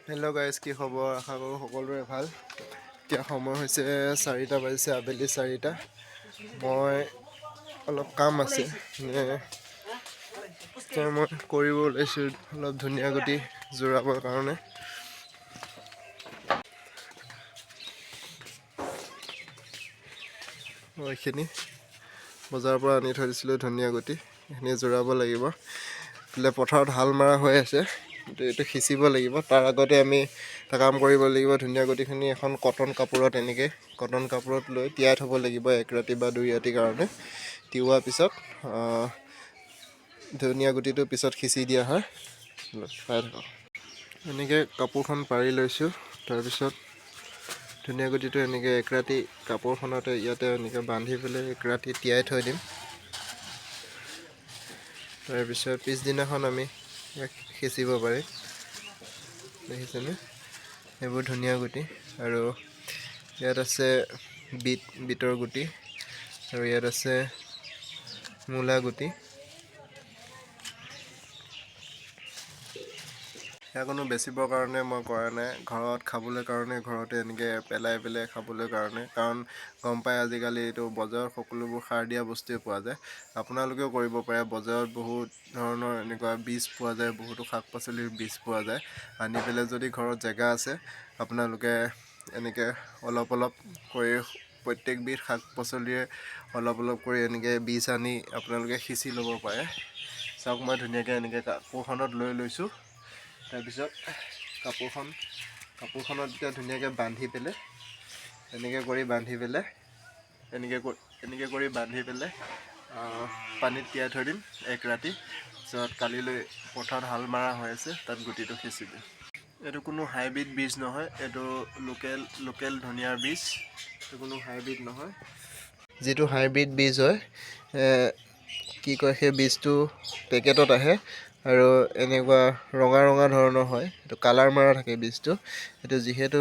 Hello' guys, কি খবৰ? আশা কৰোঁ সকলোৰে ভাল। এতিয়া সময় হৈছে 4টা বাজিছে, আবেলি 4টা। মই অলপ কাম আছে, মই কৰিব ওলাইছোঁ অলপ ধুনীয়া গুটি জোৰাবৰ কাৰণে। এইখিনি বজাৰৰ পৰা আনি থৈ দিছিলোঁ ধুনীয়া গুটি, এইখিনি জোৰাব লাগিব। এইফালে পথাৰত হাল মৰা হৈ আছে, এইটো সিঁচিব লাগিব। তাৰ আগতে আমি এটা কাম কৰিব লাগিব, ধুনীয়া গুটিখিনি এখন কটন কাপোৰত কটন কাপোৰত লৈ তিয়াই থ'ব লাগিব 1 ৰাতি বা 2 ৰাতিৰ কাৰণে। তিওৱাৰ পিছত ধুনীয়া গুটিটো পিছত সিঁচি দিয়া হয়। চাই থাকক। এনেকৈ কাপোৰখন পাৰি লৈছোঁ, তাৰপিছত ধুনীয়া গুটিটো এনেকৈ 1 ৰাতি কাপোৰখনতে ইয়াতে এনেকৈ বান্ধি পেলাই 1 ৰাতি তিয়াই থৈ দিম। তাৰপিছত পিছদিনাখন আমি ইয়াক সিঁচিব পাৰিম। দেখিছেনে? এইবোৰ ধুনীয়া গুটি। আৰু ইয়াত আছে বিটৰ গুটি, আৰু ইয়াত আছে মূলা গুটি। সেয়া কোনো বেচিবৰ কাৰণে মই কৰা নাই, ঘৰত খাবলৈ কাৰণে, ঘৰতে এনেকৈ পেলাই খাবলৈ কাৰণে। কাৰণ গম পাই আজিকালি এইটো বজাৰত সকলোবোৰ সাৰ দিয়া বস্তুৱে পোৱা যায়। আপোনালোকেও কৰিব পাৰে, বজাৰত বহুত ধৰণৰ এনেকুৱা বীজ পোৱা যায়, বহুতো শাক পাচলিৰ বীজ পোৱা যায়। আনি পেলাই যদি ঘৰত জেগা আছে, আপোনালোকে এনেকৈ অলপ কৰি প্ৰত্যেকবিধ শাক পাচলিৰে অলপ কৰি এনেকৈ বীজ আনি আপোনালোকে সিঁচি ল'ব পাৰে। চাওক, মই ধুনীয়াকৈ এনেকৈ কাপোৰখনত লৈ লৈছোঁ। তাৰপিছত কাপোৰখনত এতিয়া ধুনীয়াকৈ বান্ধি পেলাই এনেকৈ কৰি পানীত তিয়াই থৈ দিম 1 ৰাতি। পিছত কালিলৈ পথাৰত হাল মৰা হৈ আছে, তাত গুটিটো সিঁচি দিম। এইটো কোনো হাইব্ৰিড বীজ নহয়, এইটো লোকেল ধনিয়াৰ বীজ। এইটো কোনো হাইব্ৰিড নহয়। যিটো হাইব্ৰিড বীজ হয়, সেই বীজটো পেকেটত আহে আৰু এনেকুৱা ৰঙা ধৰণৰ হয়। এইটো কালাৰ মাৰা থাকে বীজটো। এইটো যিহেতু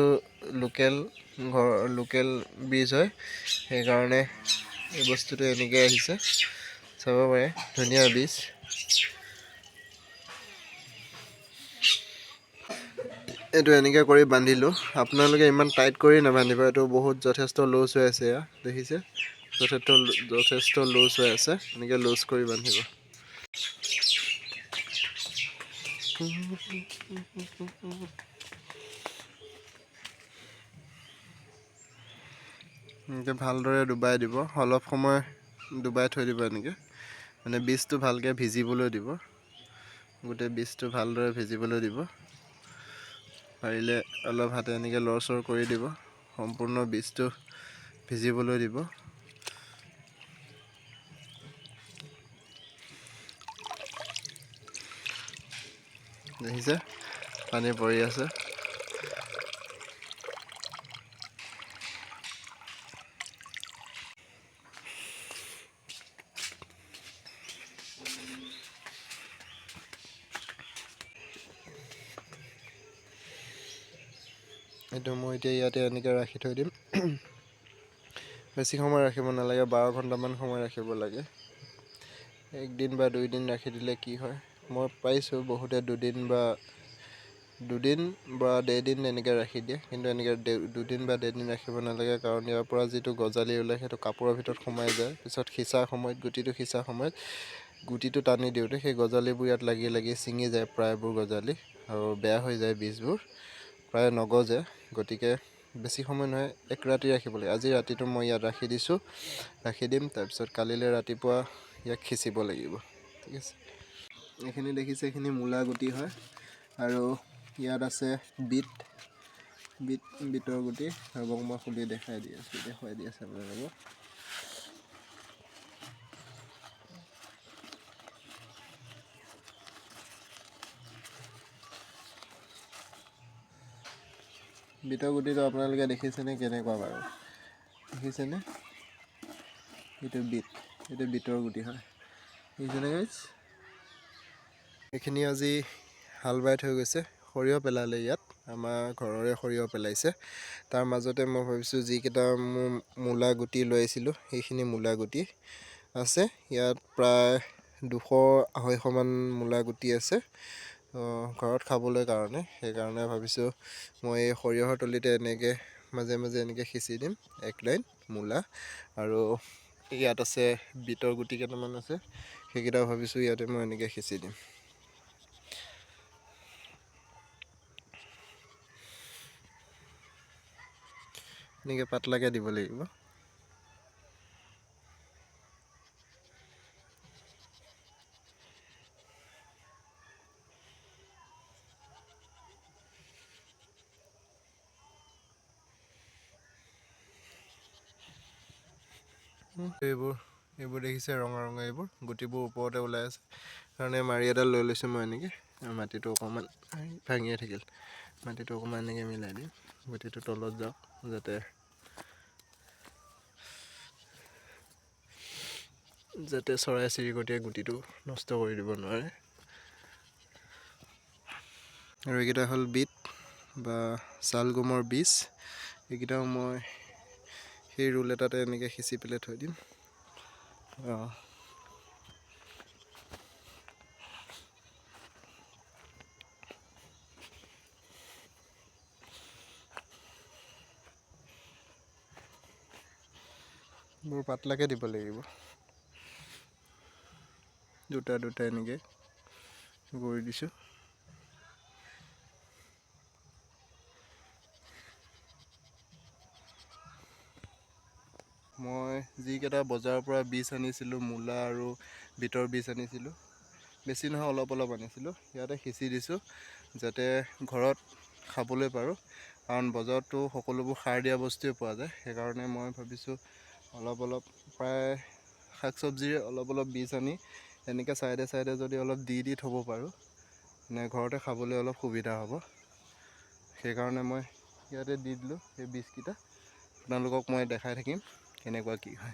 লোকেল বীজ হয়, সেইকাৰণে এই বস্তুটো এনেকৈ আহিছে। চাব পাৰে, ধুনীয়া বীজ। এইটো এনেকৈ কৰি বান্ধিলোঁ। আপোনালোকে ইমান টাইট কৰি নাবান্ধিব, এইটো যথেষ্ট লুজ হৈ আছে। এয়া দেখিছে, যথেষ্ট লুজ হৈ আছে। এনেকৈ লুজ কৰি বান্ধিব। এনেকৈ ভালদৰে ডুবাই দিব, অলপ সময় ডুবাই থৈ দিব। এনেকৈ মানে বীজটো ভালকৈ ভিজিবলৈ দিব, গোটেই বীজটো ভালদৰে ভিজিবলৈ দিব। পাৰিলে অলপ হাতে এনেকৈ লৰচৰ কৰি দিব, সম্পূৰ্ণ বীজটো ভিজিবলৈ দিব। দেখিছে, পানী পৰি আছে। এইটো মই এতিয়া ইয়াতে এনেকৈ ৰাখি থৈ দিম। বেছি সময় ৰাখিব নালাগে, 12 ঘণ্টামান সময় ৰাখিব লাগে। 1 দিন বা 2 দিন ৰাখি দিলে কি হয়, মই পাইছোঁ বহুতে 2 দিন বা 1.5 দিন এনেকৈ ৰাখি দিয়ে। কিন্তু এনেকৈ 2 দিন বা 1.5 দিন ৰাখিব নালাগে, কাৰণ ইয়াৰ পৰা যিটো গজালি ওলায় সেইটো কাপোৰৰ ভিতৰত সোমাই যায়। পিছত গুটিটো সিঁচাৰ সময়ত গুটিটো টানি দিওঁতে সেই গজালিবোৰ ইয়াত লাগি ছিঙি যায়, প্ৰায়বোৰ গজালি, আৰু বেয়া হৈ যায় বীজবোৰ, প্ৰায় নগজে। গতিকে বেছি সময় নহয়, 1 ৰাতি ৰাখিব লাগে। আজি ৰাতিটো মই ইয়াত ৰাখি দিম। তাৰপিছত কালিলৈ ৰাতিপুৱা ইয়াক সিঁচিব লাগিব। ঠিক আছে। এইখিনি দেখিছে, এইখিনি মূলা গুটি হয়। আৰু ইয়াত আছে বিটৰ গুটি। আৰু মই খুলি দেখুৱাই দি আছোঁ আপোনালোকক। বিটৰ গুটিটো আপোনালোকে দেখিছেনে কেনেকুৱা বাৰু? দেখিছেনে? এইটো বিটৰ গুটি হয়। দেখিছেনে গাইজ? এইখিনি আজি হাল বাই থৈ গৈছে, সৰিয়হ পেলালে ইয়াত। আমাৰ ঘৰৰে সৰিয়হ পেলাইছে। তাৰ মাজতে মই ভাবিছোঁ যিকেইটা মোৰ মূলা গুটি লৈ আহিছিলোঁ, সেইখিনি মূলা গুটি আছে। ইয়াত প্ৰায় 200-250 মান মূলা গুটি আছে। ঘৰত খাবলৈ কাৰণে। সেইকাৰণে ভাবিছোঁ মই এই সৰিয়হৰ তলিতে এনেকৈ মাজে মাজে এনেকৈ সিঁচি দিম 1 লাইন মূলা, আৰু ইয়াত আছে বিটৰ গুটি কেইটামান আছে, সেইকেইটাও ভাবিছোঁ ইয়াতে মই এনেকৈ সিঁচি দিম। এনেকৈ পাতলাকৈ দিব লাগিব। এইবোৰ দেখিছে ৰঙা ৰঙা, এইবোৰ গুটিবোৰ ওপৰতে ওলাই আছে কাৰণে মাৰি এডাল লৈ লৈছোঁ মই এনেকৈ, আৰু মাটিটো অকণমান ভাঙিয়ে থাকিল, মাটিটো অকণমান এনেকৈ মিলাই দিম, গুটিটো তলত যাওক যাতে চৰাই চিৰিকটিয়ে গুটিটো নষ্ট কৰি দিব নোৱাৰে। আৰু এইকেইটা হ'ল বিট বা ছালগমৰ বীজ, এইকেইটাও মই সেই ৰোল এটাতে এনেকৈ সিঁচি পেলাই থৈ দিম। বোৰ পাতলাকৈ দিব লাগিব, দুটা এনেকৈ কৰি দিছোঁ। মই যিকেইটা বজাৰৰ পৰা বীজ আনিছিলোঁ, মূলা আৰু বিটৰ বীজ আনিছিলোঁ, বেছি নহয় অলপ আনিছিলোঁ, ইয়াতে সিঁচি দিছোঁ যাতে ঘৰত খাবলৈ পাৰোঁ, কাৰণ বজাৰততো সকলোবোৰ সাৰ দিয়া বস্তুৱে পোৱা যায়। সেইকাৰণে মই ভাবিছোঁ অলপ প্ৰায় শাক চব্জিৰে অলপ বীজ আনি এনেকৈ চাইডে যদি অলপ দি থ'ব পাৰোঁ, ঘৰতে খাবলৈ অলপ সুবিধা হ'ব। সেইকাৰণে মই ইয়াতে দি দিলোঁ সেই বীজকেইটা, আপোনালোকক মই দেখাই থাকিম কেনেকুৱা কি হয়।